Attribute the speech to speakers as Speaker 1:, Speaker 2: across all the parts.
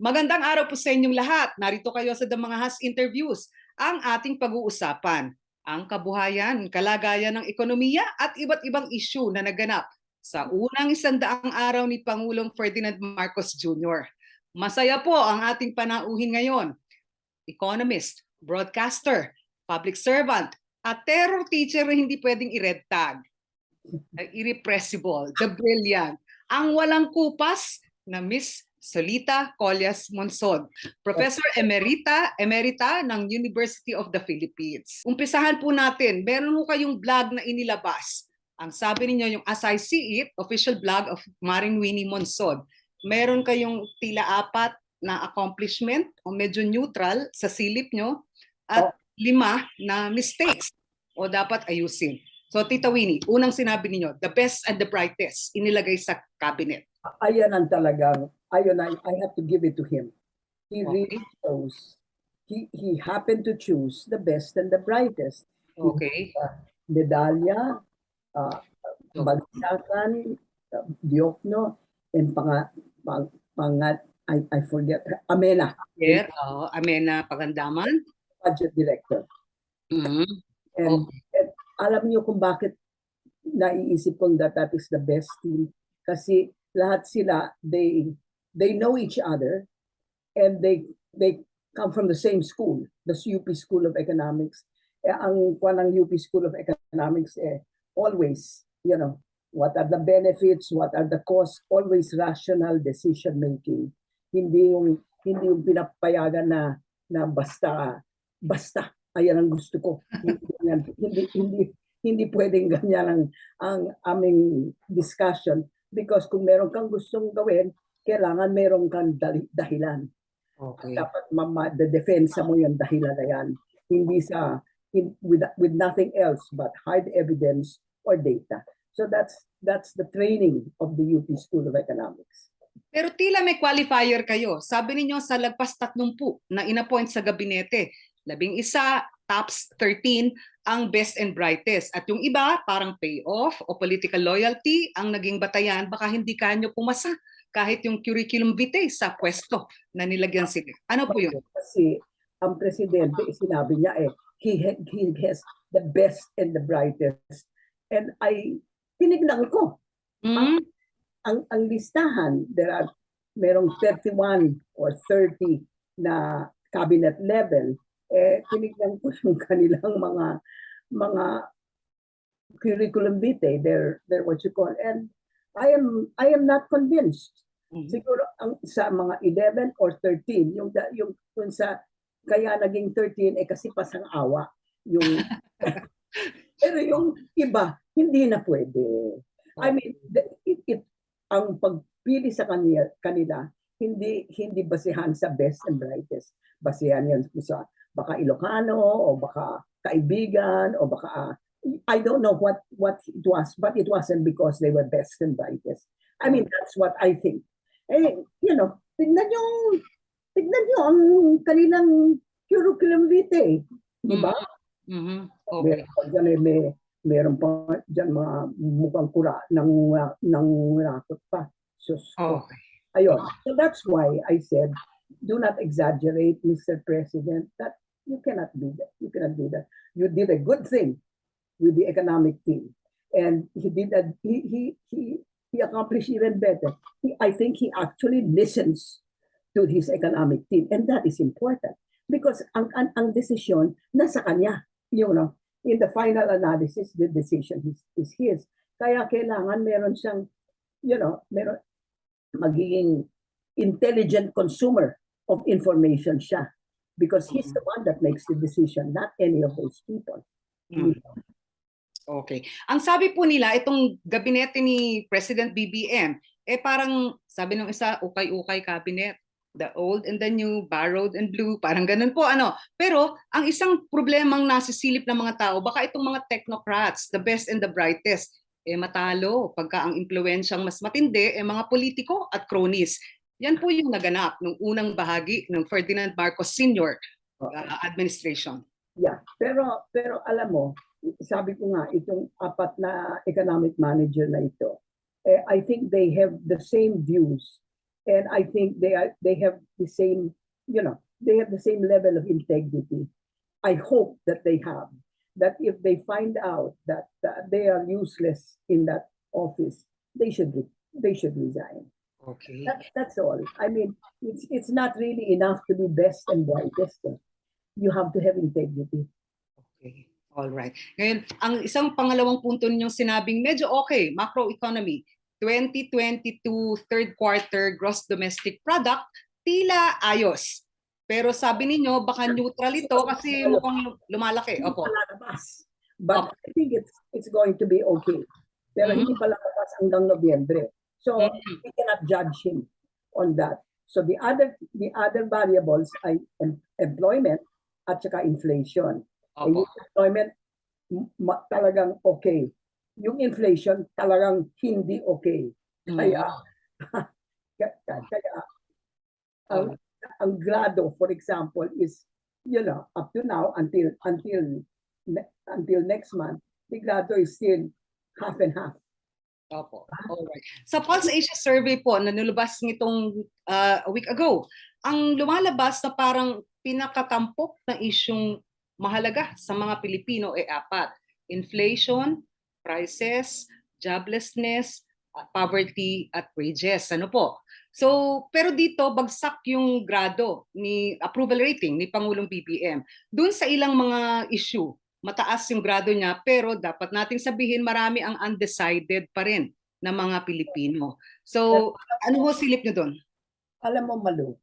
Speaker 1: Magandang araw po sa inyong lahat. Narito kayo sa Mangahas Interviews. Ang ating pag-uusapan, ang kabuhayan, kalagayan ng ekonomiya at iba't ibang issue na naganap sa unang 100 araw ni Pangulong Ferdinand Marcos Jr. Masaya po ang ating panauhin ngayon. Economist, broadcaster, public servant, at terror teacher na hindi pwedeng i-red tag. Irrepressible, the brilliant, ang walang kupas na Miss Solita Winnie Monsod, Professor Emerita ng University of the Philippines. Umpisahan po natin, meron po kayong blog na inilabas. Ang sabi ninyo, yung As I See It, official blog of Maring Winnie Monsod. Meron kayong tila 4 na accomplishment o medyo neutral sa silip nyo at 5 na mistakes o dapat ayusin. So Tita Winnie, unang sinabi niyo, the best and the brightest inilagay sa cabinet.
Speaker 2: Ayan ang talagang, I have to give it to him. He really chose, he happened to choose the best and the brightest.
Speaker 1: Okay.
Speaker 2: Medalya, Bagsakan, Diokno, and I forget, Amena.
Speaker 1: Yeah, Amena Pagandaman.
Speaker 2: Budget director. And alam niyo kung bakit naiisip kong that is the best team? Kasi lahat sila, they know each other and they come from the same school, the UP School of Economics. Ang kwanang UP School of Economics, always, what are the benefits, what are the costs, always rational decision making. Hindi yung pinapayagan na basta ayan ang gusto ko. Hindi pwedeng ganyan ang aming discussion because kung meron kang gustong gawin, kailangan meron kang dahilan.
Speaker 1: Okay.
Speaker 2: Dapat the-defensa mo yung dahilan na yan. Hindi with nothing else but hard evidence or data. So that's the training of the UP School of Economics.
Speaker 1: Pero tila may qualifier kayo. Sabi ninyo sa lagpas 30 na inappoint sa gabinete, 11, tops 13 ang best and brightest. At yung iba, parang payoff o political loyalty ang naging batayan, baka hindi kanyo pumasa kahit yung curriculum vitae sa pwesto na nilagyan sila. Ano po yun?
Speaker 2: Kasi ang presidente, sinabi niya he has the best and the brightest. And tinignan ko. Ang listahan, merong 31 or 30 na cabinet level. Tinignan ko yung kanilang mga curriculum vitae, their what you call, and I am not convinced. Siguro sa mga 11 or 13, yung sa kaya naging 13 kasi pasang awa yung pero yung iba hindi na pwede. I mean, ang pagpili sa kanila hindi basehan sa best and brightest. Basehan yan sa baka Ilocano o baka kaibigan o baka I don't know what it was, but it wasn't because they were best and brightest. I mean, that's what I think. Tignan nyo ang kanilang curriculum vitae, di ba?
Speaker 1: Okay.
Speaker 2: Meron pa dyan mga mukhang kura ng rakot pa.
Speaker 1: Okay.
Speaker 2: Ayun. So that's why I said, do not exaggerate, Mr. President, that you cannot do that. You cannot do that. You did a good thing with the economic team. And he accomplished even better. I think he actually listens to his economic team. And that is important. Because ang decision nasa kanya. In the final analysis, the decision is his. Kaya kailangan meron siyang, meron magiging intelligent consumer of information siya. Because he's the one that makes the decision, not any of those people.
Speaker 1: Okay. Ang sabi po nila, itong gabinete ni President BBM, parang sabi ng isa, ukay-ukay cabinet. The old and the new, borrowed and blue, parang ganun po. Pero ang isang problemang nasisilip ng mga tao, baka itong mga technocrats, the best and the brightest, matalo. Pagka ang impluensyang mas matindi, mga politiko at cronies. Yan po yung naganap nung unang bahagi ng Ferdinand Marcos Sr. Administration.
Speaker 2: Yeah, pero alam mo, sabi ko nga, itong 4 na economic manager na ito, I think they have the same views and I think they have the same, they have the same level of integrity. I hope that they have. That if they find out that they are useless in that office, they should resign.
Speaker 1: Okay.
Speaker 2: That's all. I mean, it's not really enough to be best and brightest. You have to have integrity.
Speaker 1: Okay. All right. Ngayon, ang isang pangalawang punto ninyong sinabing medyo okay, macroeconomy, 2022 third quarter gross domestic product, tila ayos. Pero sabi ninyo, baka neutral ito kasi mukhang lumalaki. Opo.
Speaker 2: But I think it's going to be okay. Pero hindi pa lalabas hanggang Nobyembre. So we cannot judge him on that. So the other variables ay employment at saka inflation. Yung employment talagang okay. Yung inflation talagang hindi okay. Kaya ang grado, for example, is up to now until next month, the grado is still half and half.
Speaker 1: Opo. Alright. Sa Pulse Asia survey po na nilabas nitong a week ago, ang lumalabas na parang pinakatampok na isyung mahalaga sa mga Pilipino ay apat: inflation, prices, joblessness, poverty at wages. Ano po? So, pero dito bagsak yung grado ni approval rating ni Pangulong BBM. Doon sa ilang mga issue, mataas yung grado niya, pero dapat nating sabihin marami ang undecided pa rin na mga Pilipino. So, ano ho silip niyo doon?
Speaker 2: Alam mo, Malu,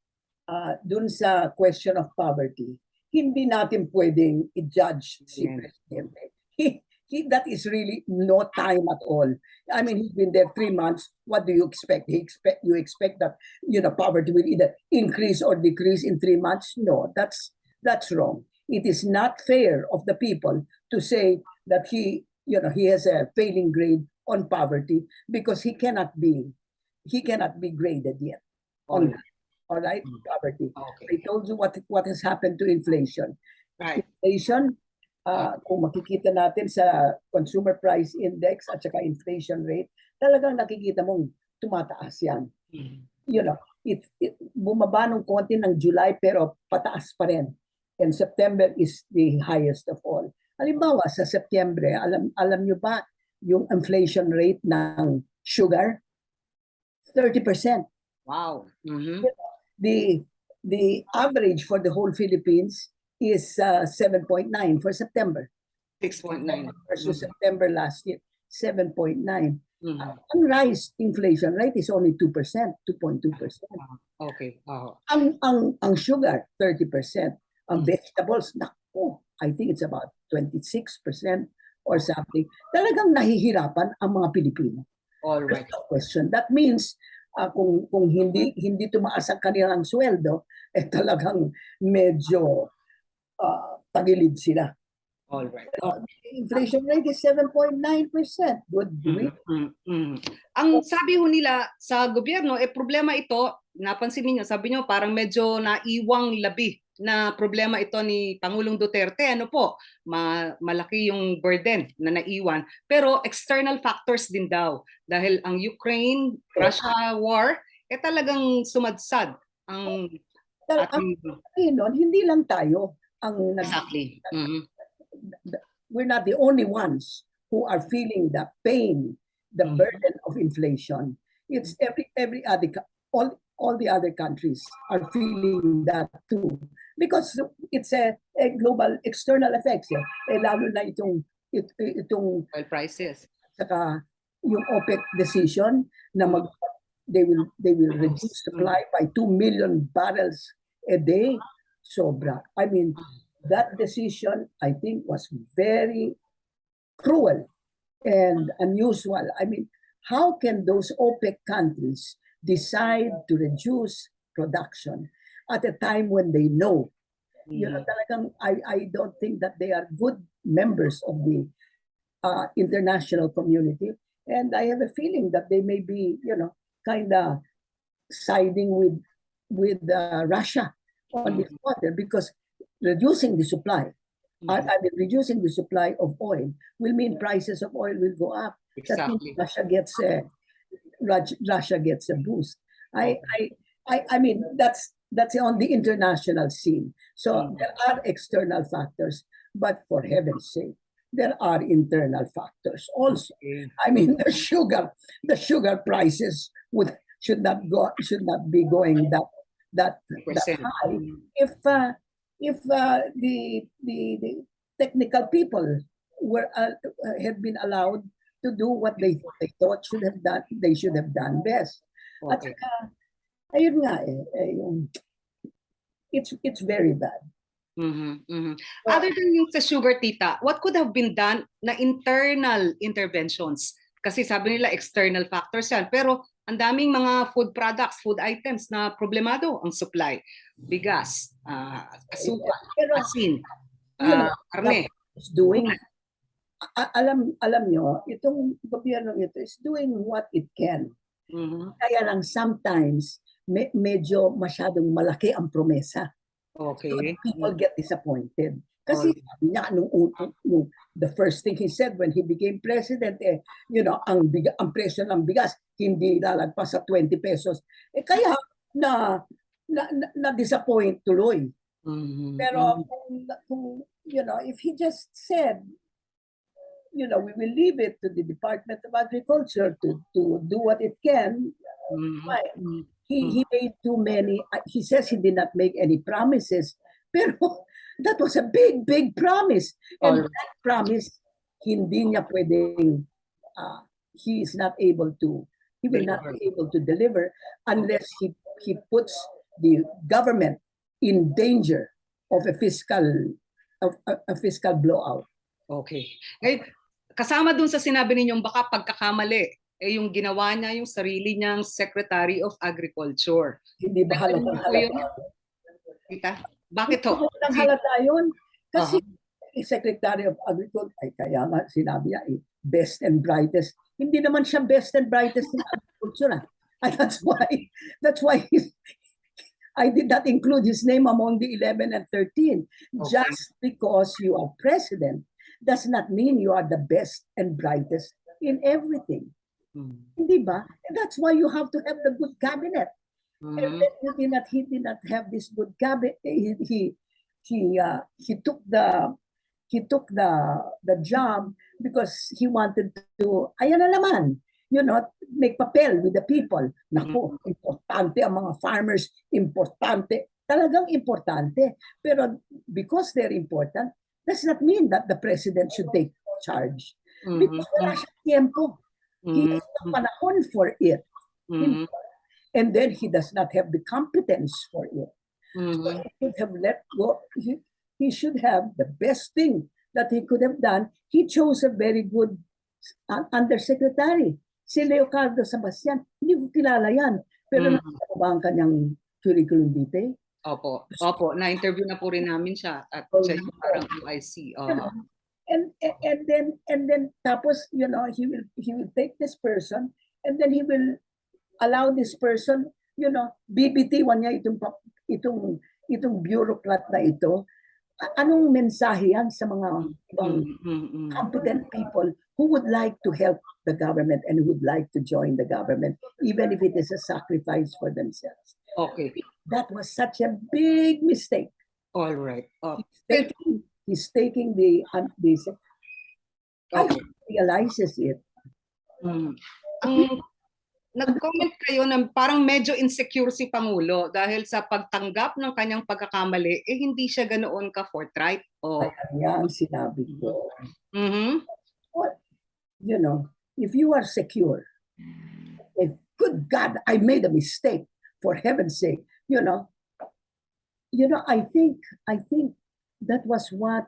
Speaker 2: doon sa question of poverty, hindi natin pwedeng i-judge si Presidente. That is really no time at all. I mean, he's been there 3 months. What do you expect? You expect that poverty will either increase or decrease in 3 months? No, that's wrong. It is not fair of the people to say that he has a failing grade on poverty because he cannot be graded yet on that. All right, poverty. Okay. I told you what has happened to inflation.
Speaker 1: Right.
Speaker 2: Inflation, kung makikita natin sa consumer price index at saka inflation rate, talagang nakikita mong tumataas yan. Bumaba nung konti ng July pero pataas pa rin. And September is the highest of all. Halimbawa, sa September, alam nyo ba yung inflation rate ng sugar? 30%.
Speaker 1: Wow.
Speaker 2: The average for the whole Philippines is 7.9 for September.
Speaker 1: 6.9
Speaker 2: versus September last year, 7.9. Ang rise inflation rate is only 2%, 2.2%.
Speaker 1: Okay.
Speaker 2: Ang sugar, 30%. Ang vegetables, I think it's about 26% or something. Talagang nahihirapan ang mga Pilipino.
Speaker 1: All right.
Speaker 2: No question. That means kung hindi tumaas ang kanilang sweldo, talagang medyo tagilid sila.
Speaker 1: All right.
Speaker 2: Inflation rate is 7.9%. Good grief.
Speaker 1: Ang sabi ho nila sa gobyerno, problema ito, napansin niyo, sabi niyo parang medyo naiwang labi na problema ito ni Pangulong Duterte. Ano po, malaki yung burden na naiwan. Pero external factors din daw. Dahil ang Ukraine-Russia war, talagang sumadsad ang ating...
Speaker 2: Hindi lang tayo ang...
Speaker 1: Exactly.
Speaker 2: We're not the only ones who are feeling the pain, the burden of inflation. It's every other... All the other countries are feeling that too. Because it's a global external effects. Lalo na itong
Speaker 1: oil prices.
Speaker 2: Saka yung OPEC decision na they will reduce supply by 2 million barrels a day. Sobra. I mean, that decision, I think, was very cruel and unusual. I mean, how can those OPEC countries decide to reduce production at a time when they know, talagang I don't think that they are good members of the international community, and I have a feeling that they may be, kind of siding with Russia on this water, because reducing the supply, reducing the supply of oil will mean prices of oil will go up.
Speaker 1: Exactly.
Speaker 2: That means Russia gets a boost. I mean, that's on the international scene. So there are external factors, but for heaven's sake, there are internal factors also.
Speaker 1: Okay.
Speaker 2: I mean, the sugar prices should not be going that
Speaker 1: Percent.
Speaker 2: high if the technical people had been allowed to do what they thought they should have done best. At
Speaker 1: Okay.
Speaker 2: ayun nga it's very bad.
Speaker 1: Other than yung sa sugar, tita, what could have been done na internal interventions? Kasi sabi nila external factors yan. Pero ang daming mga food products, food items na problemado ang supply. Bigas, asukal, asin, karne.
Speaker 2: It's doing, alam nyo, itong gobyerno ito is doing what it can. Kaya lang sometimes, medyo masyadong malaki ang promesa.
Speaker 1: Okay.
Speaker 2: So people get disappointed. Kasi sabi niya, the first thing he said when he became president, ang presyo ng bigas, hindi lalagpas sa 20 pesos. Kaya na-disappoint tuloy. Pero kung if he just said, we will leave it to the Department of Agriculture to do what it can, he made too many. He says he did not make any promises, pero that was a big promise. And that promise, hindi niya pwedeng, he is not able to, he will not be able to deliver unless he puts the government in danger of a fiscal blowout.
Speaker 1: Okay. Ngayon, kasama dun sa sinabi ninyong baka pagkakamali, yung ginawa niya yung sarili niyang Secretary of Agriculture.
Speaker 2: Hindi ba halatang halata?
Speaker 1: Tita, bakit to?
Speaker 2: Halatang halata yun. Kasi Secretary of Agriculture, ay kaya nga sinabi niya, best and brightest. Hindi naman siya best and brightest in agriculture. And that's why I did not include his name among the 11 and 13. Okay. Just because you are president does not mean you are the best and brightest in everything. Hindi ba? And that's why you have to have the good cabinet. And then he did not have this good cabinet. He took the job because he wanted to, ayan na naman, make papel with the people. Naku, importante ang mga farmers, importante, talagang importante. Pero because they're important, does not mean that the president should take charge. Because wala siyang tiempo. He has no panahon for it. And then he does not have the competence for it. So he should have let go. He should have the best thing that he could have done. He chose a very good undersecretary. Si Leocardo Sebastian, hindi ko kilala yan. Pero nakita ba ang kanyang curriculum vitae?
Speaker 1: Opo, na-interview na po rin namin siya at siya yung parang UIC.
Speaker 2: And then tapos he will take this person and then he will allow this person, BBT-1 niya itong bureaucrat na ito. Anong mensahe yan sa mga ibang competent people who would like to help the government and who would like to join the government, even if it is a sacrifice for themselves?
Speaker 1: Okay.
Speaker 2: That was such a big mistake.
Speaker 1: All right.
Speaker 2: He's taking the
Speaker 1: okay.
Speaker 2: He realizes it.
Speaker 1: Nag-comment kayo na parang medyo insecure si Pangulo dahil sa pagtanggap ng kanyang pagkakamali, hindi siya ganoon ka-forthright.
Speaker 2: Yan ang sinabi ko. If you are secure, good God, I made a mistake, for heaven's sake, I think that was what,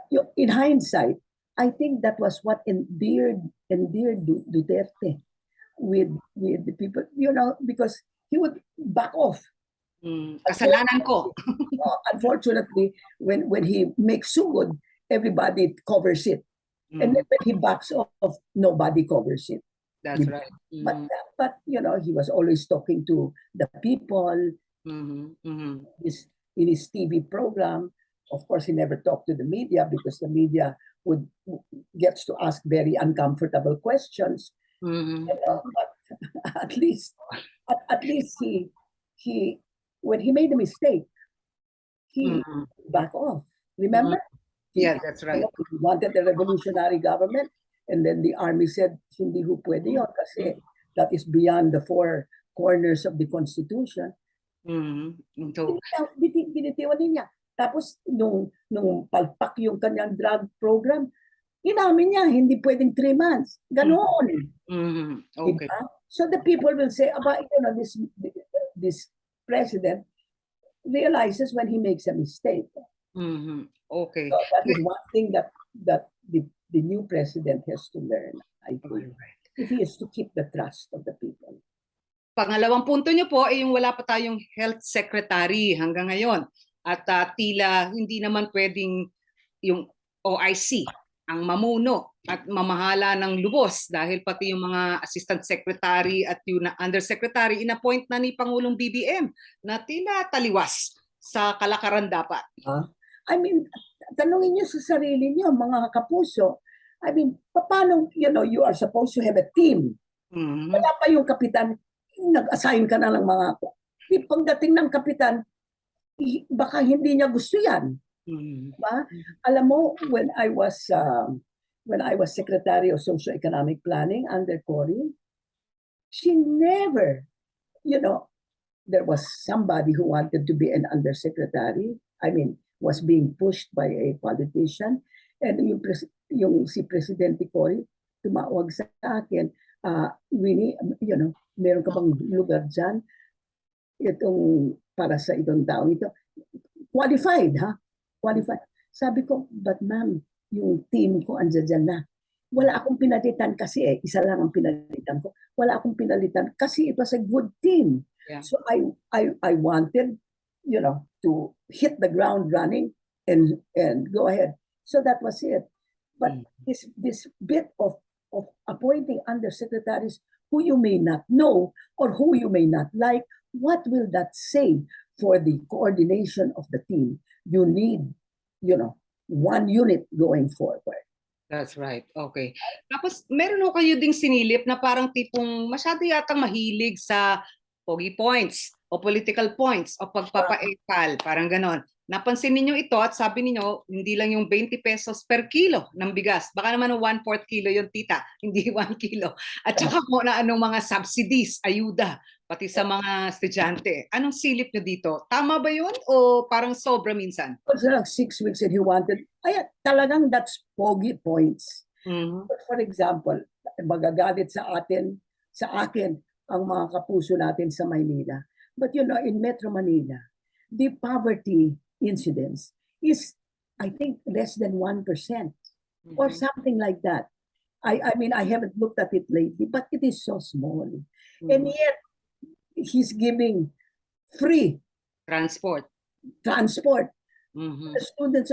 Speaker 2: in hindsight, I think that was what endeared Duterte with the people, because he would back off.
Speaker 1: Kasalanan ko.
Speaker 2: Unfortunately, when he makes sugod, everybody covers it. And then when he backs off, nobody covers it.
Speaker 1: That's right.
Speaker 2: But he was always talking to the people. In his TV program, of course, he never talked to the media because the media gets to ask very uncomfortable questions. But at least, at least he when he made a mistake, he
Speaker 1: Mhm.
Speaker 2: back off. Remember?
Speaker 1: Yeah, that's right.
Speaker 2: He wanted a revolutionary government, and then the army said, hindi ho pwede yun kasi that is beyond the four corners of the Constitution.
Speaker 1: So,
Speaker 2: Binitiwan niya. Tapos, nung palpak yung kanyang drug program, inamin niya, hindi pwedeng 3 months. Ganoon.
Speaker 1: okay.
Speaker 2: Diba? So the people will say, about, this president realizes when he makes a mistake.
Speaker 1: Okay.
Speaker 2: So that is one thing that the new president has to learn, I think, if he is to keep the trust of the people.
Speaker 1: Pangalawang punto niyo po ay yung wala pa tayong health secretary hanggang ngayon. At tila hindi naman pwedeng yung OIC ang mamuno at mamahala ng lubos dahil pati yung mga assistant secretary at yung undersecretary inappoint na ni Pangulong BBM na tila taliwas sa kalakaran dapat.
Speaker 2: I mean, tanungin niyo sa sarili niyo, mga kapuso. I mean, paano, you are supposed to have a team. Wala pa yung kapitan, nag-assign ka na ng mga, pagdating ng kapitan, baka hindi niya gusto yan. Diba? Alam mo, when I was Secretary of Socio-Economic Planning under Cory, she never, there was somebody who wanted to be an undersecretary. I mean, was being pushed by a politician. And yung si Presidente Cory, tumawag sa akin, Winnie, meron ka bang lugar dyan? Itong para sa itong tao ito. Qualified, ha? Qualified. Sabi ko, but ma'am, yung team ko andyan dyan na. Wala akong pinalitan kasi isa lang ang pinalitan ko. Wala akong pinalitan kasi it was a good team. Yeah. So I wanted, to hit the ground running and go ahead. So that was it. But this bit of appointing undersecretaries who you may not know or who you may not like, what will that say for the coordination of the team? You need, one unit going forward.
Speaker 1: That's right. Okay. Tapos meron ho kayo ding sinilip na parang tipong masyado yatang mahilig sa pogi points o political points o pagpapaepal, parang ganon. Napansin ninyo ito at sabi ninyo, hindi lang yung 20 pesos per kilo ng bigas. Baka naman 1/4 kilo yung tita, hindi 1 kilo. At saka mo na anong mga subsidies, ayuda, pati sa mga estudyante. Anong silip nyo dito? Tama ba yun o parang sobra minsan?
Speaker 2: It was like 6 weeks and he wanted, talagang that's pogi points. But for example, magagalit sa akin, ang mga kapuso natin sa Maynila. But in Metro Manila, the poverty incidence is, I think, less than 1% or something like that. I mean, I haven't looked at it lately, but it is so small. And yet, he's giving free
Speaker 1: transport.
Speaker 2: The students,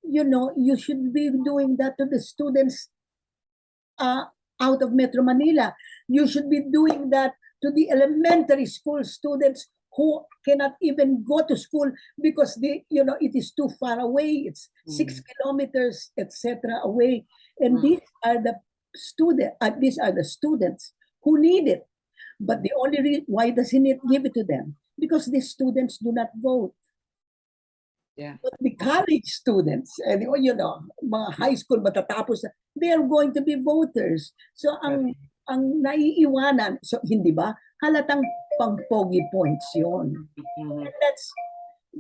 Speaker 2: you should be doing that to the students out of Metro Manila. You should be doing that to the elementary school students who cannot even go to school because it is too far away. It's 6 kilometers, etc. away. And these are the students who need it. But the only why doesn't it give it to them? Because the students do not vote.
Speaker 1: Yeah.
Speaker 2: But the college students, and mga high school matatapos, they are going to be voters. So ang naiiwanan, so hindi ba? Halatang pang-pogi points yon. And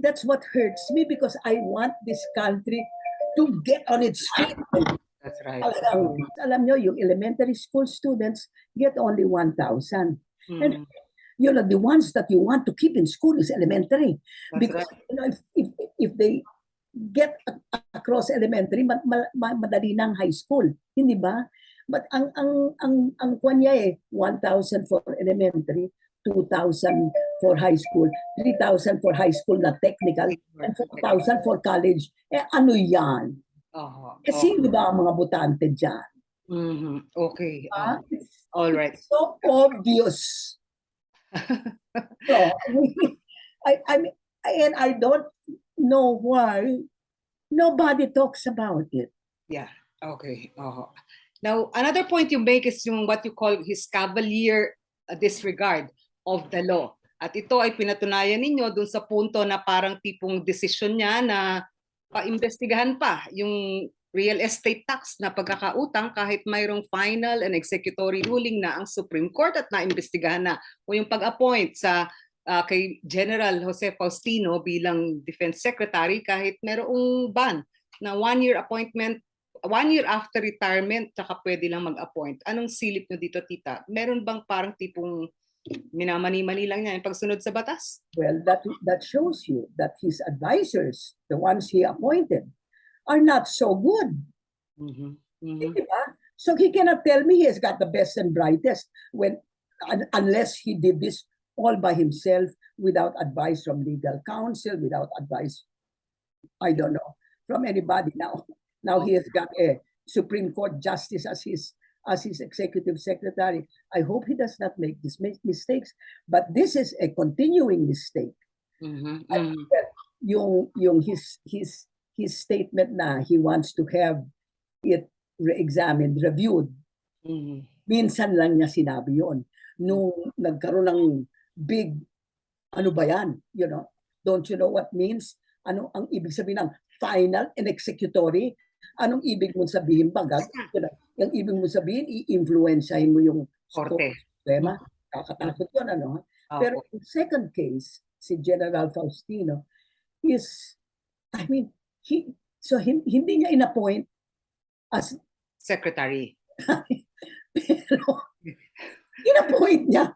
Speaker 2: that's what hurts me because I want this country to get on its feet.
Speaker 1: That's right.
Speaker 2: Alam nyo, yung elementary school students get only 1,000. And the ones that you want to keep in school is elementary. That's because right. If they get across elementary, madali ng high school, hindi ba? But ang kanya 1,000 for elementary, 2,000 for high school, 3,000 for high school na technical, and 4,000 for college. Ano yan? Sino ba ang mga botante dyan?
Speaker 1: Okay. All right.
Speaker 2: It's so obvious. So, I don't know why nobody talks about it.
Speaker 1: Yeah. Okay. Now, another point you make is yung what you call his cavalier disregard of the law. At ito ay pinatunayan ninyo dun sa punto na parang tipong desisyon niya na paimbestigahan pa yung real estate tax na pagkakautang kahit mayroong final and executory ruling na ang Supreme Court at naimbestigahan na, o yung pag-appoint sa kay General Jose Faustino bilang Defense Secretary kahit mayroong ban na 1-year appointment, 1 year after retirement saka pwede lang mag-appoint. Anong silip nyo dito, tita? Meron bang parang tipong minamani-mani lang niya yung pagsunod sa batas?
Speaker 2: Well, that shows you that his advisors, the ones he appointed, are not so good. Diba? So he cannot tell me he has got the best and brightest unless he did this all by himself without advice from legal counsel, without advice, I don't know, from anybody now. Now he has got a Supreme Court justice as his executive secretary. I hope he does not make these mistakes, but this is a continuing mistake. Yung his statement na he wants to have it re-examined, reviewed. Minsan lang niya sinabi yon. Nung nagkaroon ng big, ano ba yan? You know, don't you know what means? Ano ang ibig sabihin ng final and executory? Anong ibig mong sabihin ba? You know, yung ibig mong sabihin, i-influensyahin mo yung
Speaker 1: Korte.
Speaker 2: Problema. Kakatakot yun, ano? Pero in second case, si General Faustino is, I mean, hindi niya in-appoint as
Speaker 1: secretary.
Speaker 2: Pero in-appoint niya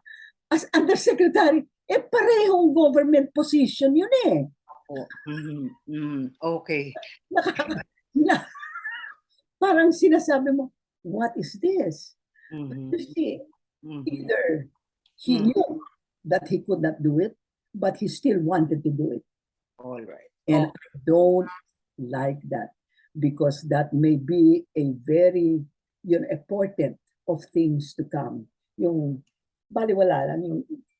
Speaker 2: as undersecretary. Parehong government position yun eh.
Speaker 1: Okay.
Speaker 2: Parang sinasabi mo, what is this? You see, either he knew that he could not do it, but he still wanted to do it.
Speaker 1: All right.
Speaker 2: And I don't like that because that may be a very, a portent of things to come. Yung baliwala lang,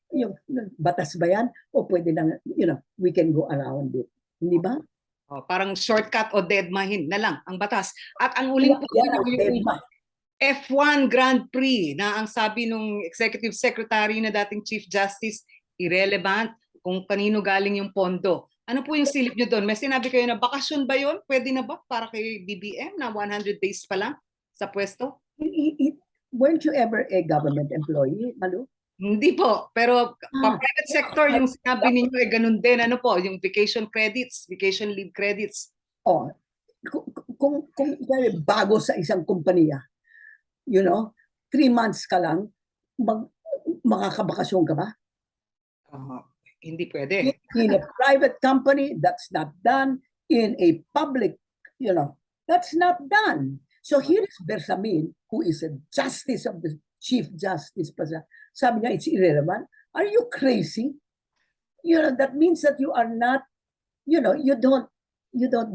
Speaker 2: yung batas ba yan? O pwede na, we can go around it. Hindi ba?
Speaker 1: Parang shortcut o deadmahin na lang ang batas. At ang uling po yung F1 Grand Prix na ang sabi nung Executive Secretary na dating Chief Justice, irrelevant kung kanino galing yung pondo. Ano po yung silip nyo doon? May sinabi kayo na bakasyon ba yun? Pwede na ba para kay BBM na 100 days pa lang sa pwesto?
Speaker 2: Weren't you ever a government employee, Malu?
Speaker 1: Hindi po, pero private sector yung sinabi ninyo ganun din. Ano po, yung vacation credits, vacation leave credits.
Speaker 2: Kung bago sa isang kumpanya, 3 months ka lang, makakabakasyon ka ba?
Speaker 1: Hindi pwede.
Speaker 2: In a private company, that's not done. In a public, that's not done. So here is Bersamin, who is a justice of the Chief Justice. Sabi niya, it's irrelevant. Are you crazy? That means that you are not, you don't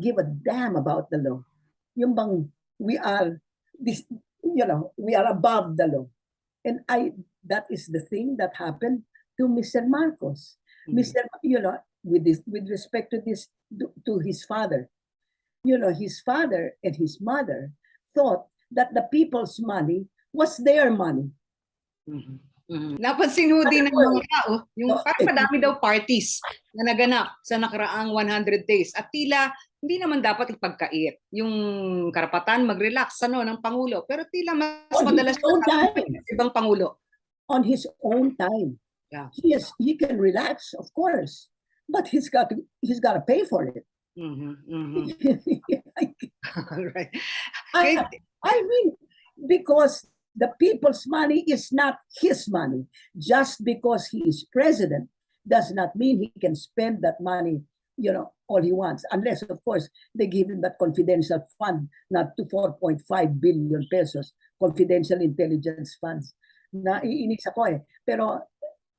Speaker 2: give a damn about the law. Yung bang we are this, we are above the law. And that is the thing that happened to Mr. Marcos. Mr. With respect to this, to his father. His father and his mother thought that the people's money was their money.
Speaker 1: Napansin ho din ng mga tao, yung parang madami daw parties na naganap sa nakaraang 100 days. At tila, hindi naman dapat ipagkait yung karapatan mag-relax ng Pangulo. Pero tila mas madalas ibang Pangulo.
Speaker 2: On his own time. Yeah. He can relax, of course. But he's got to pay for it.
Speaker 1: Right.
Speaker 2: I mean, because the people's money is not his money. Just because he is president does not mean he can spend that money, all he wants. Unless, of course, they give him that confidential fund, not to 4.5 billion pesos, confidential intelligence funds. Naiinis ako eh. Pero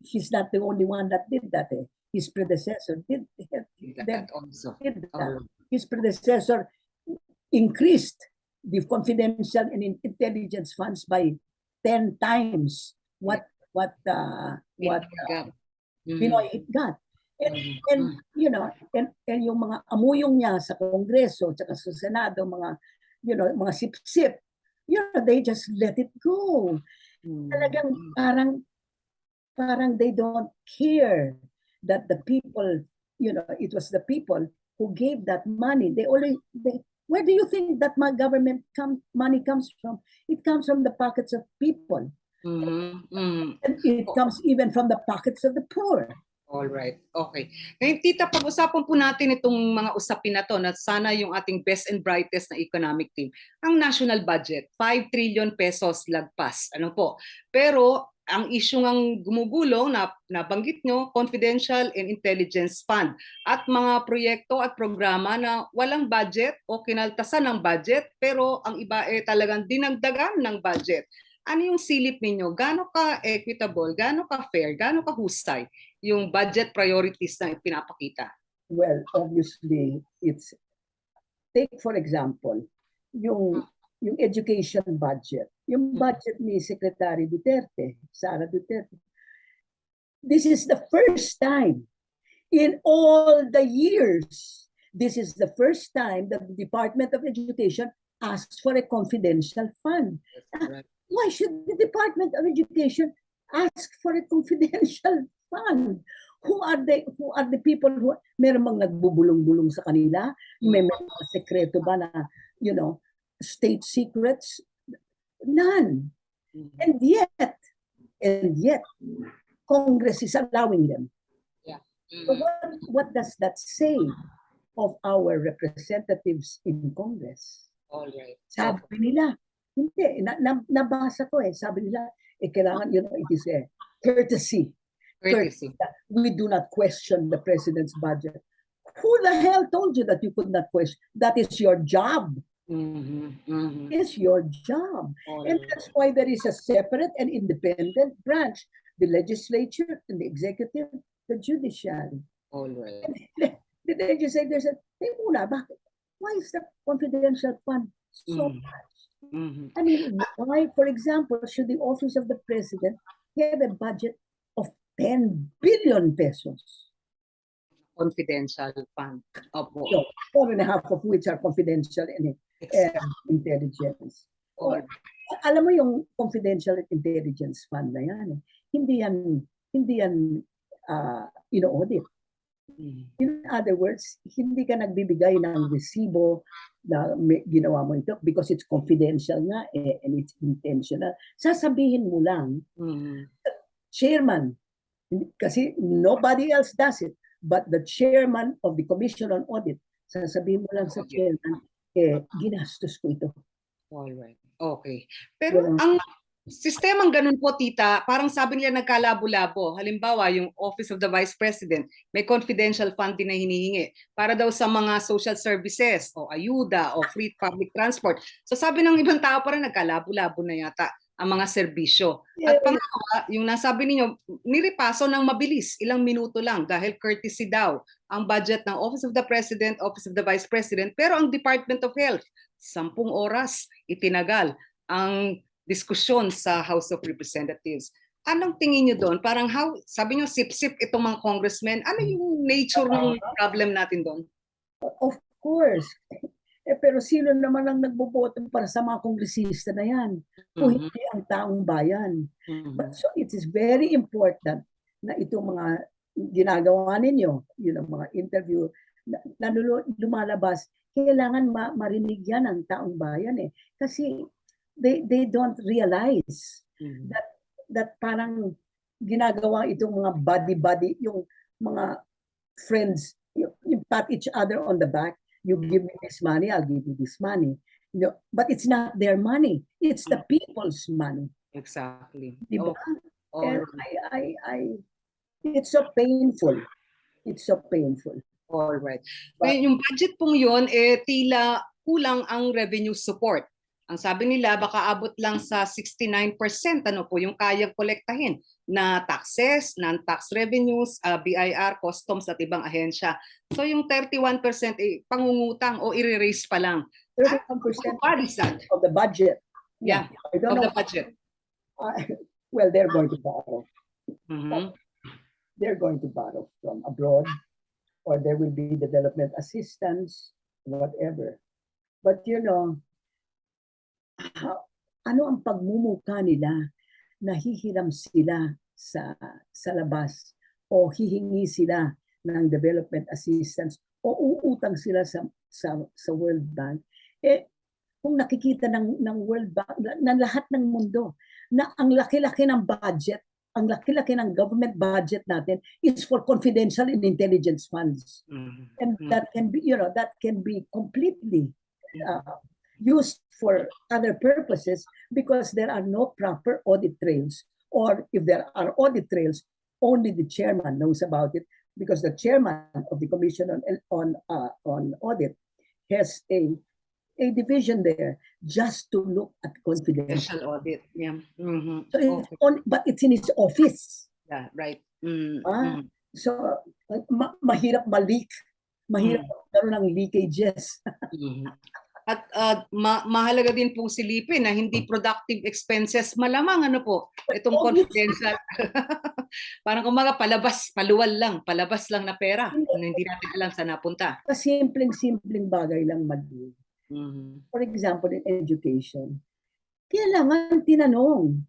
Speaker 2: he's not the only one that did that eh. His predecessor did that also. His predecessor increased the confidential and intelligence funds by 10 times what Pinoy it got. And yung mga amuyong niya sa Kongreso at sa Senado, mga sip-sip, they just let it go. Talagang parang parang they don't care that the people, it was the people who gave that money. Where do you think that my government money comes from? It comes from the pockets of people. And it comes even from the pockets of the poor.
Speaker 1: All right. Okay. Ngayon, tita, pag-usapan po natin itong mga usapin na to na sana yung ating best and brightest na economic team. Ang national budget, 5 trillion pesos lagpas. Ano po? Pero ang issue ng gumugulong na nabanggit nyo, confidential and intelligence fund at mga proyekto at programa na walang budget o kinaltasan ng budget pero ang iba talagang dinagdagan ng budget. Ano yung silip ninyo? Gaano ka equitable, gaano ka fair, gaano ka husay yung budget priorities na pinapakita?
Speaker 2: Well, obviously, take for example, yung education budget. Yung budget ni Secretary Duterte, Sara Duterte. This is the first time in all the years, this is the first time that the Department of Education asks for a confidential fund. Right. Why should the Department of Education ask for a confidential fund? Who are the people who meron bang nagbubulong-bulong sa kanila? May mga sekreto ba na, state secrets? None. And yet, Congress is allowing them.
Speaker 1: Yeah.
Speaker 2: So what does that say of our representatives in Congress?
Speaker 1: All right.
Speaker 2: Sabi nila, hindi, nabasa ko sabi nila, kailangan, it is a courtesy. We do not question the president's budget. Who the hell told you that you could not question? That is your job. It's your job. And that's why there is a separate and independent branch, the legislature and the executive, the judiciary.
Speaker 1: All right.
Speaker 2: The legislature said, why is the confidential fund so much? I mean, why, for example, should the office of the president have a budget of 10 billion pesos?
Speaker 1: Confidential fund.
Speaker 2: So, 4.5 of which are confidential and intelligence. Or, alam mo yung confidential intelligence fund na yan, hindi yan ino-audit. In other words, hindi ka nagbibigay ng resibo na ginawa mo ito because it's confidential nga and it's intentional. Sasabihin mo lang, chairman, kasi nobody else does it, but the chairman of the Commission on Audit, sasabihin mo lang sa chairman, ginastos ko ito.
Speaker 1: Alright. Okay. Pero ang sistemang ganun po, tita, parang sabi nila nagkalabo-labo. Halimbawa, yung Office of the Vice President, may confidential fund din na hinihingi para daw sa mga social services o ayuda o free public transport. So sabi ng ibang tao parang nagkalabo-labo na yata ang mga serbisyo. At pangalawa, yung nasabi ninyo, niripaso ng mabilis, ilang minuto lang dahil courtesy daw ang budget ng Office of the President, Office of the Vice President, pero ang Department of Health, 10 oras itinagal ang diskusyon sa House of Representatives. Anong tingin niyo doon? Parang sabi niyo sip-sip itong mga congressmen. Ano yung nature ng problem natin doon?
Speaker 2: Of course. Pero sino naman ang nagboboto para sa mga kongresista na yan? Kung hindi ang taong bayan. But so it is very important na itong mga ginagawa ninyo, yun ang mga interview na lumalabas, kailangan marinig yan ang taong bayan Kasi they don't realize that parang ginagawa itong mga buddy-buddy, yung mga friends, you pat each other on the back, you give me this money, I'll give you this money. But it's not their money, it's the people's money.
Speaker 1: Exactly.
Speaker 2: Diba? And it's so painful. It's so painful.
Speaker 1: All right. Ngayon, yung budget pong yun, tila kulang ang revenue support. Ang sabi nila, baka abot lang sa 69% ano po yung kayang kolektahin na taxes, non-tax revenues, BIR, customs at ibang ahensya. So yung 31% pangungutang o i-raise pa lang.
Speaker 2: 31% of the budget.
Speaker 1: Yeah, of the budget.
Speaker 2: Well, they're going to borrow. They're going to borrow from abroad, or there will be development assistance, whatever. But ano ang pagmumukha nila? Nahihiram sila sa labas, o hihingi sila ng development assistance, o uutang sila sa World Bank, kung nakikita ng World Bank, ng lahat ng mundo, na ang laki-laki ng budget, ang laki-laki ng government budget natin is for confidential and intelligence funds. And that can be, that can be completely used for other purposes because there are no proper audit trails. Or if there are audit trails, only the chairman knows about it, because the chairman of the Commission on Audit has a division there just to look at confidential
Speaker 1: Special audit. Yeah.
Speaker 2: So it's but it's in his office.
Speaker 1: Yeah, right.
Speaker 2: So mahirap malik, mahirap magkaroon ng leakages.
Speaker 1: At mahalaga din pong silipin na hindi productive expenses, malamang itong confidential. Parang kumaga palabas lang na pera na hindi natin alam saan napunta.
Speaker 2: Simpleng bagay lang mali. For example, in education, kailangan tinanong.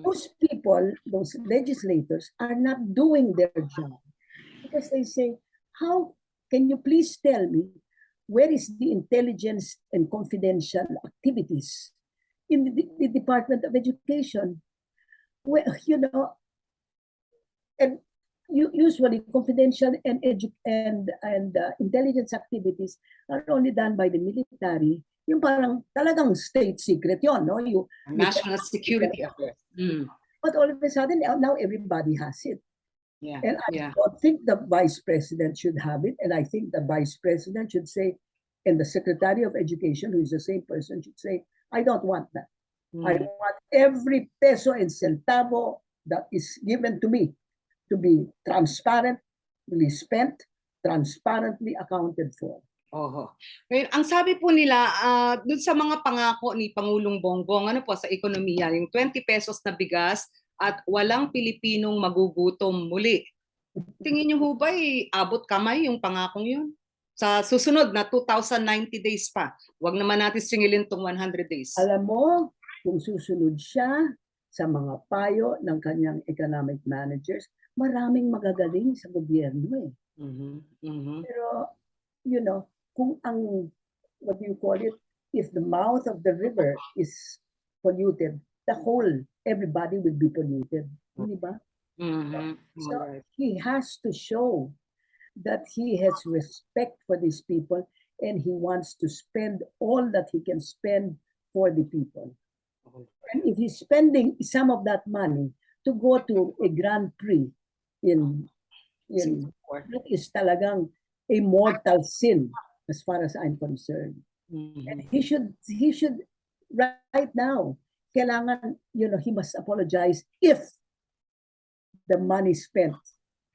Speaker 2: Those people, those legislators are not doing their job. Because they say, how can you please tell me where is the intelligence and confidential activities in the Department of Education? Well, and usually confidential and intelligence activities are only done by the military. Yung parang talagang state secret yon, no?
Speaker 1: National security affairs.
Speaker 2: But all of a sudden, now everybody has it.
Speaker 1: Yeah.
Speaker 2: And I don't think the vice president should have it. And I think the vice president should say, and the secretary of education, who is the same person, should say, I don't want that. I want every peso and centavo that is given to me to be transparently spent, transparently accounted for.
Speaker 1: Ngayon, ang sabi po nila, dun sa mga pangako ni Pangulong Bongbong, sa ekonomiya, yung 20 pesos na bigas at walang Pilipinong magugutom muli. Tingin niyo ho ba abot kamay yung pangakong yun? Sa susunod na 2,090 days pa. Huwag naman natin singilin tong 100 days.
Speaker 2: Alam mo, kung susunod siya sa mga payo ng kanyang economic managers, maraming magagaling sa gobyerno . Pero, kung ang, what do you call it, if the mouth of the river is polluted, everybody will be polluted. Di ba? So he has to show that he has respect for these people and he wants to spend all that he can spend for the people. And if he's spending some of that money to go to a Grand Prix in that is talagang a mortal sin as far as I'm concerned. And he should right now, kailangan, he must apologize if the money spent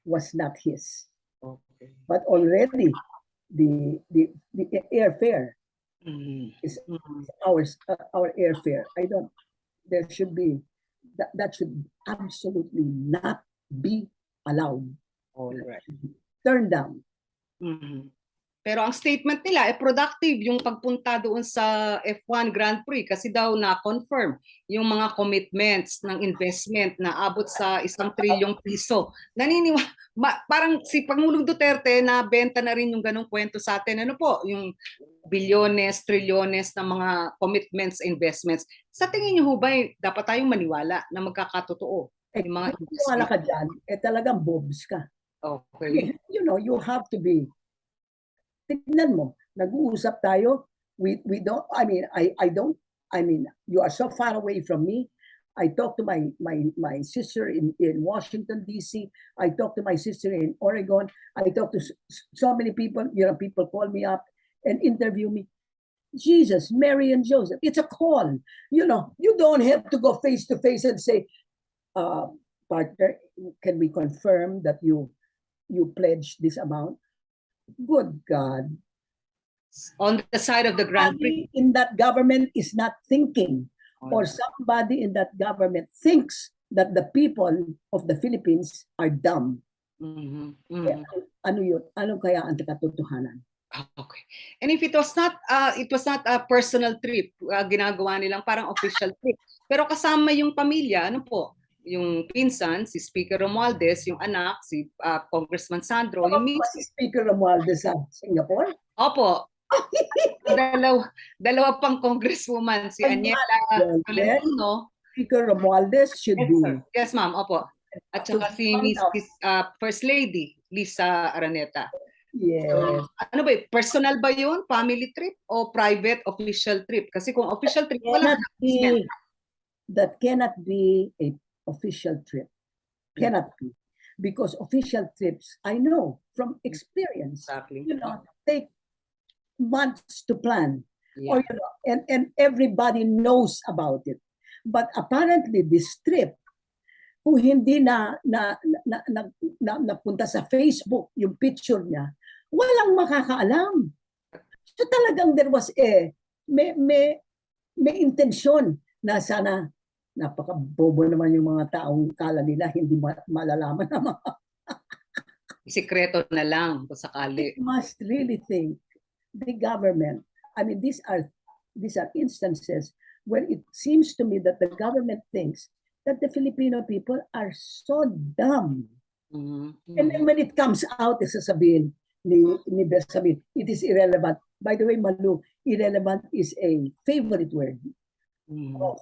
Speaker 2: was not his. But already the airfare is our airfare. There should be that should absolutely not be allowed. Turned down.
Speaker 1: Pero ang statement nila, productive yung pagpunta doon sa F1 Grand Prix kasi daw na-confirm yung mga commitments ng investment na abot sa 1 trilyong piso. Parang si Pangulong Duterte na benta na rin yung ganong kwento sa atin. Yung bilyones, trilyones ng mga commitments, investments. Sa tingin niyo ho ba, dapat tayong maniwala na magkakatotoo? Yung mga
Speaker 2: wala ka dyan, talagang bobs ka.
Speaker 1: Okay.
Speaker 2: You have to be. Tignan mo, nag-uusap tayo. We don't. You are so far away from me. I talk to my sister in Washington D.C. I talk to my sister in Oregon. I talk to so many people. People call me up and interview me. Jesus, Mary and Joseph. It's a call. You don't have to go face to face and say, partner, can we confirm that you pledged this amount? Good God.
Speaker 1: On the side of the Grand Prix.
Speaker 2: In that government is not thinking, or somebody in that government thinks that the people of the Philippines are dumb. Ano yun? Ano kaya ang katotohanan?
Speaker 1: Okay. And if it was not a personal trip, ginagawa nilang parang official trip. Pero kasama yung pamilya, yung pinsan, si Speaker Romualdez, yung anak, si Congressman Sandro, yung
Speaker 2: Tama ba si Speaker Romualdez sa Singapore?
Speaker 1: Opo, dalawa pang congresswoman, si
Speaker 2: Ayan.
Speaker 1: Aniela
Speaker 2: Well, then,
Speaker 1: Tolentino.
Speaker 2: Speaker Romualdez should
Speaker 1: Yes,
Speaker 2: be
Speaker 1: sir. Yes, ma'am. Opo. At
Speaker 2: to
Speaker 1: saka si
Speaker 2: find out.
Speaker 1: First Lady Lisa Araneta.
Speaker 2: Yes.
Speaker 1: So, ano ba, personal ba yun? Family trip o private official trip? Kasi kung official trip, wala announcement.
Speaker 2: That cannot be a official trip. Cannot be. Because official trips, I know from experience,
Speaker 1: Exactly.
Speaker 2: take months to plan.
Speaker 1: Yeah.
Speaker 2: Or and everybody knows about it. But apparently this trip, kung hindi napunta sa Facebook yung picture niya, walang makakaalam. So talagang there was may intensyon na sana napakabobo naman yung mga taong kala nila hindi malalaman na mga
Speaker 1: Sikreto na lang kung sakali.
Speaker 2: It must really think the government. I mean, these are instances where it seems to me that the government thinks that the Filipino people are so dumb. And then when it comes out, sasabihin ni Bersamin, it is irrelevant. By the way, Malu, irrelevant is a favorite word of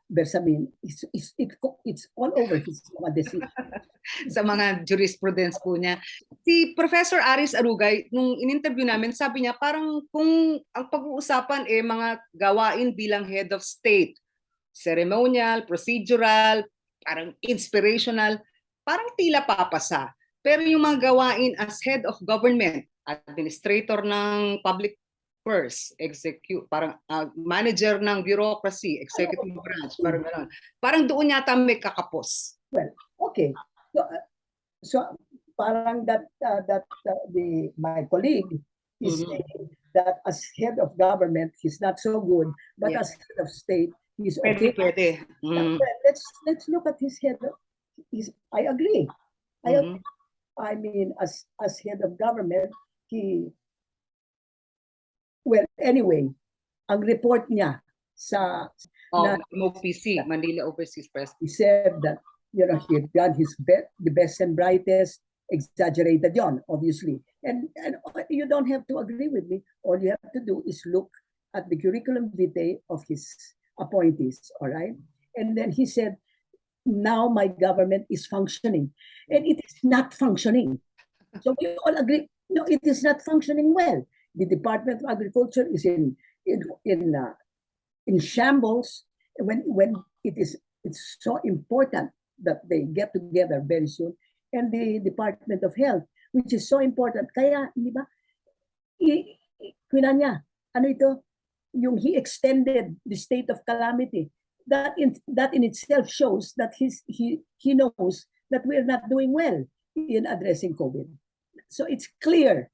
Speaker 2: Bersamin. It's all over his mga decisions.
Speaker 1: Sa mga jurisprudence po niya. Si Professor Aris Arugay, nung in-interview namin, sabi niya parang kung ang pag-uusapan mga gawain bilang head of state, ceremonial, procedural, parang inspirational, parang tila papasa. Pero yung mga gawain as head of government, administrator ng public purse, parang manager ng bureaucracy, executive branch, parang gano'n. Parang doon yata may kakapos.
Speaker 2: Well, okay. So parang my colleague is saying that as head of government, he's not so good, but as head of state, he's okay.
Speaker 1: Pwede.
Speaker 2: Let's look at his head. I agree. I mean, as head of government, anyway, ang report niya sa
Speaker 1: MOPC, Manila Overseas Press,
Speaker 2: he said that he had done the best and brightest, exaggerated yon, obviously. And you don't have to agree with me. All you have to do is look at the curriculum vitae of his appointees, all right? And then he said, now my government is functioning. And it is not functioning. So we all agree, no, it is not functioning well. The Department of Agriculture is in shambles when it's so important that they get together very soon, and the Department of Health, which is so important. Kaya, di ba, he extended the state of calamity. That in itself shows that he knows that we're not doing well in addressing COVID. So it's clear.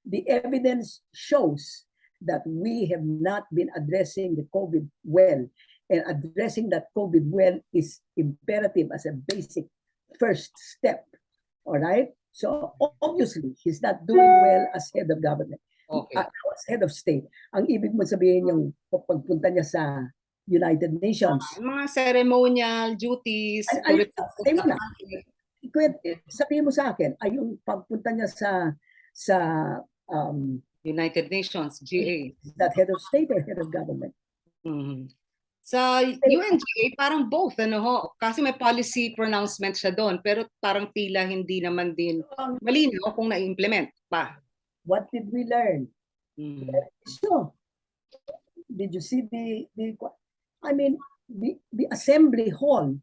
Speaker 2: The evidence shows that we have not been addressing the COVID well. And addressing that COVID well is imperative as a basic first step. All right? So obviously, he's not doing well as head of government.
Speaker 1: Okay.
Speaker 2: As head of state. Ang ibig mo sabihin yung pagpunta niya sa United Nations.
Speaker 1: Mga ceremonial duties.
Speaker 2: Sabihin mo sa akin, ay yung pagpunta niya sa
Speaker 1: United Nations, GA.
Speaker 2: Is that head of state or head of government?
Speaker 1: Sa UNGA, parang both, kasi may policy pronouncement siya doon, pero parang tila hindi naman din malinaw kung na-implement pa.
Speaker 2: What did we learn? So, did you see the assembly hall,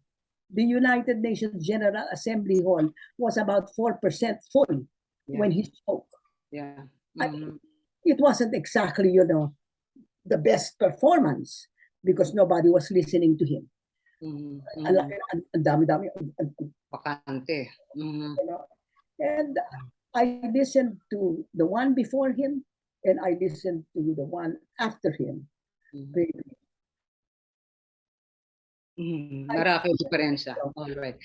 Speaker 2: the United Nations General Assembly Hall was about 4% full when he spoke.
Speaker 1: Yeah.
Speaker 2: It wasn't exactly, the best performance because nobody was listening to him. Ang dami-dami.
Speaker 1: Bakante.
Speaker 2: And I listened to the one before him and I listened to the one after him.
Speaker 1: Marami diferensya. Alright.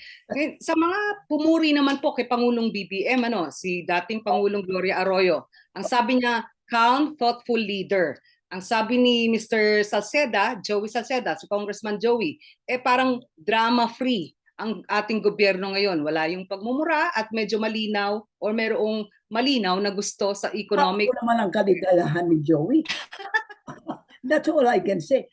Speaker 1: Sa mga pumuri naman po kay Pangulong BBM, si dating Pangulong Gloria Arroyo, ang sabi niya, calm, thoughtful leader. Ang sabi ni Mr. Salceda, Joey Salceda, si Congressman Joey, parang drama-free ang ating gobyerno ngayon. Wala yung pagmumura at medyo malinaw or merong malinaw na gusto sa economic.
Speaker 2: Ako naman ang kaligayahan ni Joey. That's all I can say.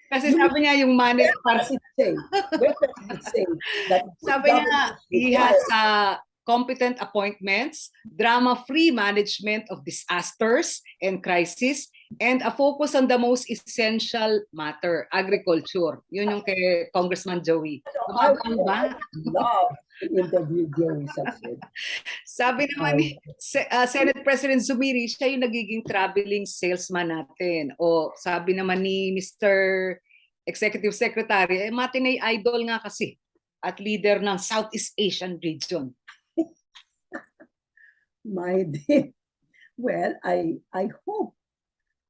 Speaker 1: Kasi sabi niya yung money,
Speaker 2: Where does it say that
Speaker 1: sabi niya,
Speaker 2: government
Speaker 1: he has
Speaker 2: requires
Speaker 1: competent appointments, drama-free management of disasters and crisis, and a focus on the most essential matter, agriculture. Yun yung kay Congressman Joey.
Speaker 2: I love to interview Joey Salcedo.
Speaker 1: Sabi naman ni Senate President Zumiri, siya yung nagiging traveling salesman natin. O sabi naman ni Mr. Executive Secretary, matinee idol nga kasi at leader ng Southeast Asian region.
Speaker 2: My dear, well, I hope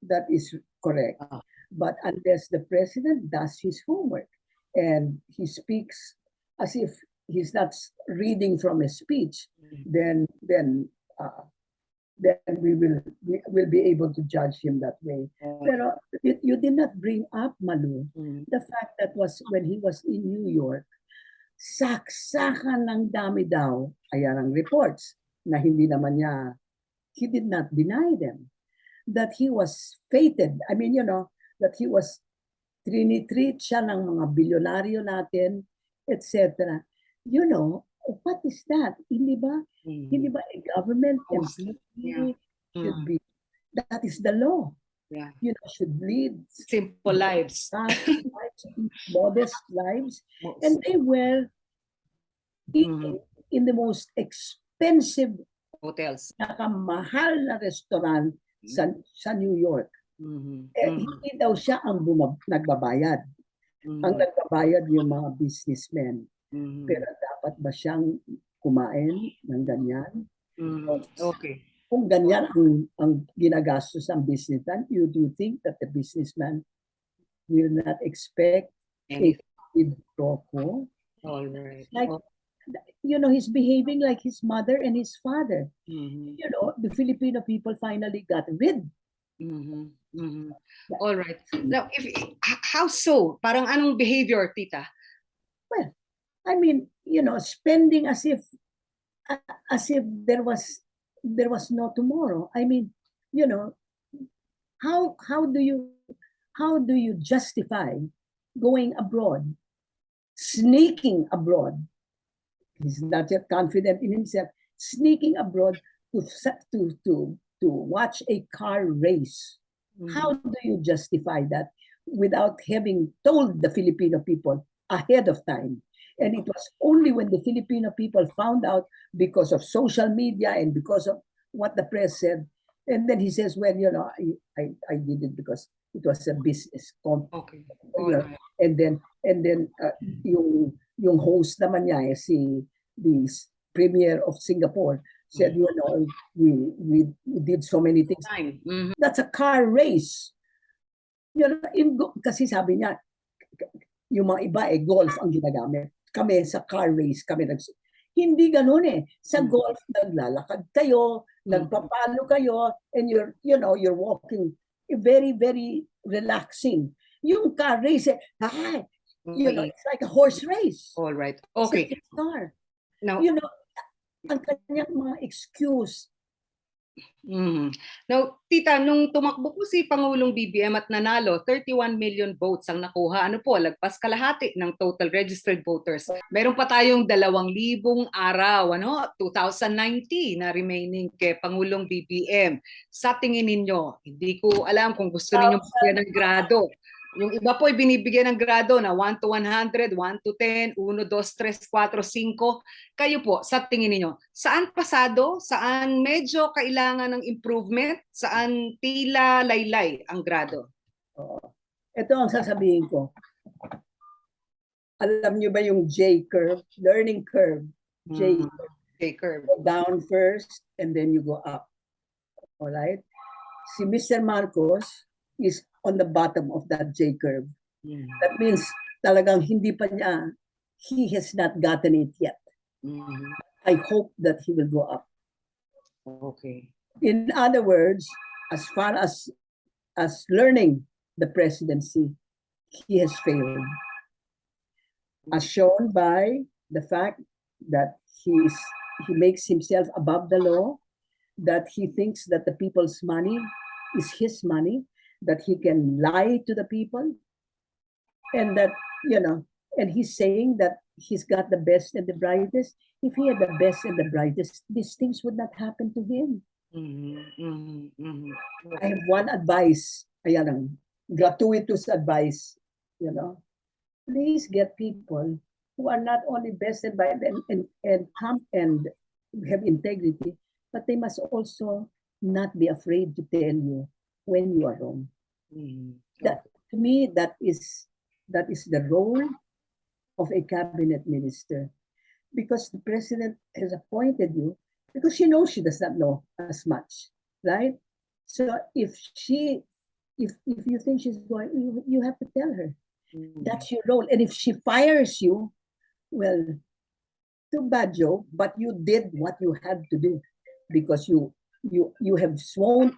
Speaker 2: that is correct. But unless the president does his homework and he speaks as if he's not reading from a speech, then we will be able to judge him that way. Pero you did not bring up, Malu, the fact that was when he was in New York, saksakan ng dami daw, ayan ang reports, na hindi naman niya, he did not deny them, that he was fated, I mean, that he was trinitreat siya ng mga bilyonaryo natin, etc. What is that? Hindi ba a government employee should be, that is the law.
Speaker 1: Yeah.
Speaker 2: Should lead
Speaker 1: simple lives,
Speaker 2: modest lives, and they were eating in the most expensive
Speaker 1: hotels,
Speaker 2: nakamahal na restaurant sa New York. Hindi daw siya ang nagbabayad. Ang nagbabayad yung mga businessmen. Pero dapat ba siyang kumain ng ganyan?
Speaker 1: Okay.
Speaker 2: Kung ganyan ang ginagastos ng businessman, you do think that the businessman will not expect a quid pro quo?
Speaker 1: All right.
Speaker 2: Like, he's behaving like his mother and his father. The Filipino people finally got rid.
Speaker 1: All right. Now, how so? Parang anong behavior, tita?
Speaker 2: Well, I mean, spending as if there was no tomorrow. I mean, how do you justify going abroad, sneaking abroad? He's not yet confident in himself, sneaking abroad to watch a car race. How do you justify that without having told the Filipino people ahead of time? And it was only when the Filipino people found out because of social media and because of what the press said. And then he says, well, I did it because it was a business.
Speaker 1: Okay.
Speaker 2: Right. And then yung host naman niya, the premier of Singapore, said, we did so many things. That's a car race. Kasi sabi niya, yung mga iba golf ang ginagamit. Kami sa car race, hindi ganun eh. Sa golf, naglalakad kayo, nagpapalo kayo, and you're walking very, very relaxing. Yung car race, it's like a horse race.
Speaker 1: All right. Okay.
Speaker 2: It's a car.
Speaker 1: Now,
Speaker 2: ang kanyang mga excuse.
Speaker 1: Now, tita, nung tumakbo po si Pangulong BBM at nanalo, 31 million votes ang nakuha. Lagpas kalahati ng total registered voters. Meron pa tayong 2,000 araw, 2090 na remaining kay Pangulong BBM. Sa tingin ninyo, hindi ko alam kung gusto ninyo bigyan ng grado. Yung iba po ay binibigyan ng grado na 1 to 100, 1 to 10, 1, 2, 3, 4, 5. Kayo po, sa tingin niyo, saan pasado? Saan medyo kailangan ng improvement? Saan tila laylay ang grado?
Speaker 2: Ito ang sasabihin ko. Alam niyo ba yung J-curve? Learning curve.
Speaker 1: J-curve.
Speaker 2: Go down first and then you go up. Alright? Si Mr. Marcos is on the bottom of that J-curve. That means talagang he has not gotten it yet. I hope that he will go up.
Speaker 1: Okay.
Speaker 2: In other words, as far as learning the presidency, he has failed. as shown by the fact that he makes himself above the law, that he thinks that the people's money is his money, that he can lie to the people, and that, and he's saying that he's got the best and the brightest. If he had the best and the brightest, these things would not happen to him. I have one advice, gratuitous advice, please get people who are not only best and brightest and come and have integrity, but they must also not be afraid to tell you when you are wrong. That, to me, that is the role of a cabinet minister, because the president has appointed you because she knows she does not know as much, right? So if you think she's going, you have to tell her. That's your role. And if she fires you, well, too bad, Joe, but you did what you had to do, because you have sworn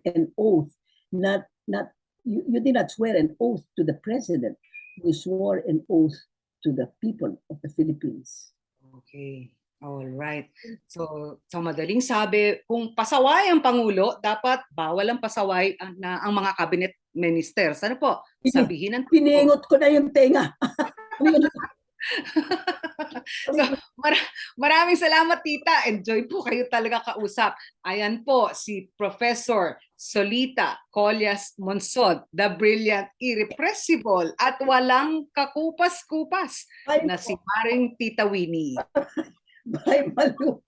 Speaker 2: an oath, you did not swear an oath to the president. You swore an oath to the people of the Philippines.
Speaker 1: Okay. All right. So, sa madaling sabi, kung pasaway ang Pangulo, dapat bawal ang pasaway ang mga cabinet ministers. Ano po? Sabihin ng
Speaker 2: Piningot ko na yung tenga.
Speaker 1: So, maraming salamat, tita. Enjoy po kayo talaga kausap. Ayan po si Professor Solita Winnie Monsod, the brilliant, irrepressible at walang kakupas-kupas na si Maring Tita Winnie.
Speaker 2: Bye, Malu.